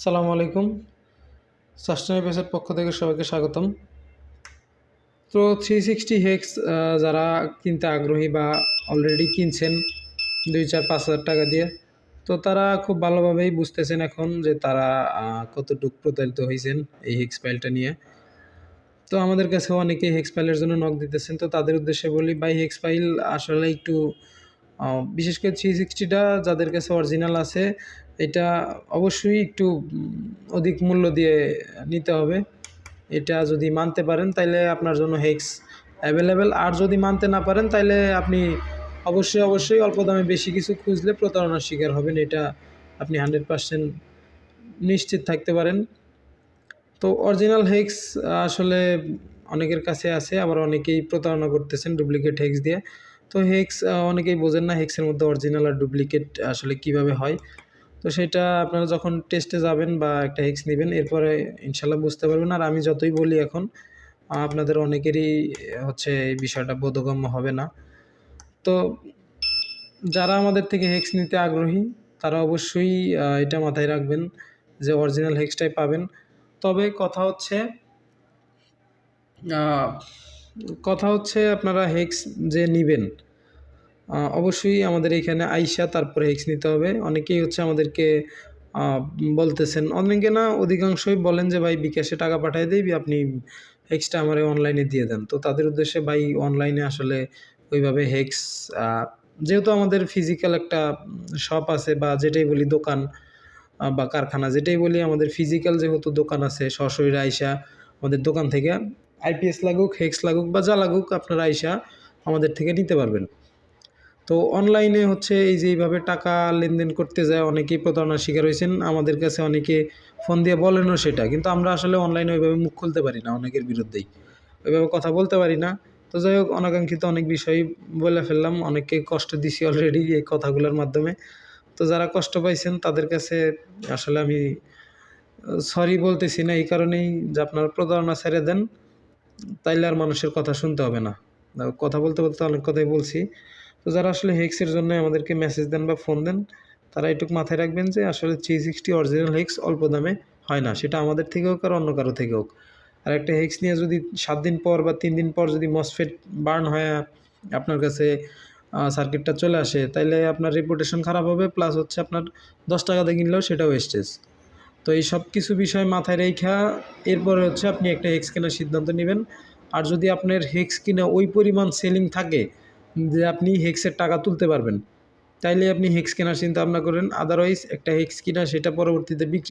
আসসালামু আলাইকুম। সাস্টেনেবল পেজের পক্ষ থেকে সবাইকে স্বাগতম। তো 360 হেক্স যারা কিনতে আগ্রহী বা অলরেডি কিনছেন ২, ৪, ৫,০০০ টাকা দিয়ে, তো তারা খুব ভালোভাবেই বুঝতেছেন এখন যে তারা কতটুক প্রতারিত হইছেন এই হেক্স ফাইলটা নিয়ে। তো আমাদের কাছেও অনেকেই হেক্স ফাইলের জন্য নক দিতেছেন। তো তাদের উদ্দেশ্যে বলি, ভাই হেক্স ফাইল আসলে একটু বিশেষ করে 360 টা যাদের কাছে অরিজিনাল আছে, এটা অবশ্যই একটু অধিক মূল্য দিয়ে নিতে হবে। এটা যদি মানতে পারেন তাইলে আপনার জন্য হেক্স অ্যাভেলেবেল। আর যদি মানতে না পারেন তাইলে আপনি অবশ্যই অল্প দামে বেশি কিছু খুঁজলে প্রতারণার শিকার হবেন। এটা আপনি 100% নিশ্চিত থাকতে পারেন। তো অরিজিনাল হেক্স আসলে অনেকের কাছে আছে, আবার অনেকেই প্রতারণা করতেছেন ডুপ্লিকেট হেক্স দিয়ে। তো হেক্স অনেকেই বোঝেন না হেক্সের মধ্যে অরিজিনাল আর ডুপ্লিকেট আসলে কিভাবে হয়। তো সেটা আপনারা যখন টেস্টে যাবেন বা একটা হেক্স নিবেন, এরপরে ইনশাল্লাহ বুঝতে পারবেন। আর আমি যতই বলি এখন আপনাদের অনেকেরই হচ্ছে এই বিষয়টা বোধগম্য হবে না। তো যারা আমাদের থেকে হেক্স নিতে আগ্রহী তারা অবশ্যই এটা মাথায় রাখবেন যে অরিজিনাল হেক্সটাই পাবেন। তবে আহ, কথা হচ্ছে আপনারা হেক্স যে নিবেন, অবশ্যই আমাদের এখানে আইসা তারপরে হেক্স নিতে হবে। অনেকেই হচ্ছে আমাদেরকে বলতেছেন, অনেকে না অধিকাংশই বলেন যে ভাই বিকাশে টাকা পাঠিয়ে দিবি, আপনি হেক্সটা আমার অনলাইনে দিয়ে দেন। তো তাদের উদ্দেশ্যে ভাই, অনলাইনে আসলে ওইভাবে হেক্স যেহেতু আমাদের ফিজিক্যাল একটা শপ আছে বা যেটাই বলি দোকান বা কারখানা যেটাই বলি, আমাদের ফিজিক্যাল যেহেতু দোকান আছে, সশরীরে আইসা আমাদের দোকান থেকে আইপিএস লাগুক, হেক্স লাগুক বা যা লাগুক, আপনারা আইসা আমাদের থেকে নিতে পারবেন। তো অনলাইনে হচ্ছে এই যে এইভাবে টাকা লেনদেন করতে যায় অনেকেই প্রতারণার শিকার হয়েছেন। আমাদের কাছে অনেকে ফোন দিয়ে বলেনও সেটা, কিন্তু আমরা আসলে অনলাইনে ওইভাবে মুখ খুলতে পারি না, অনেকের বিরুদ্ধেই ওইভাবে কথা বলতে পারি না। তো যাই হোক, অনাকাঙ্ক্ষিত অনেক বিষয় বলে ফেললাম, অনেককে কষ্ট দিছি অলরেডি এই কথাগুলোর মাধ্যমে। তো যারা কষ্ট পাইছেন তাদের কাছে আসলে আমি সরি বলতেছি না, এই কারণেই যে আপনারা প্রতারণা ছেড়ে দেন, তাইলে আর মানুষের কথা শুনতে হবে না। কথা বলতে বলতে অনেক কথাই বলছি। তো যারা আসলে হেক্সের জন্য আমাদেরকে মেসেজ দেন বা ফোন দেন, তারা এটুকু মাথায় রাখবেন যে আসলে 360 অরিজিনাল হেক্স অল্প দামে হয় না, সেটা আমাদের থেকে হোক আর অন্য কারো থেকে হোক। আর একটা হেক্স নিয়ে যদি 7 দিন পর বা 3 দিন পর যদি মসফেট বার্ন হয়ে আপনার কাছে সার্কিটটা চলে আসে, তাইলে আপনার রেপুটেশন খারাপ হবে, প্লাস হচ্ছে আপনার 10 টাকা দিয়ে কিনলেও সেটাও ওয়েস্টেজ। তো এই সব কিছু বিষয় মাথায় রেখা এরপরে হচ্ছে আপনি একটা হেক্স কেনার সিদ্ধান্ত নেবেন। আর যদি আপনার হেক্স কিনা ওই পরিমাণ সেলিং থাকে যে আপনি হেক্সের টাকা তুলতে পারবেন, তাইলে আপনি হেক্স কেনার চিন্তা ভাবনা করেন। আদারওয়াইজ একটা হেক্স কিনা সেটা পরবর্তীতে বিক্রি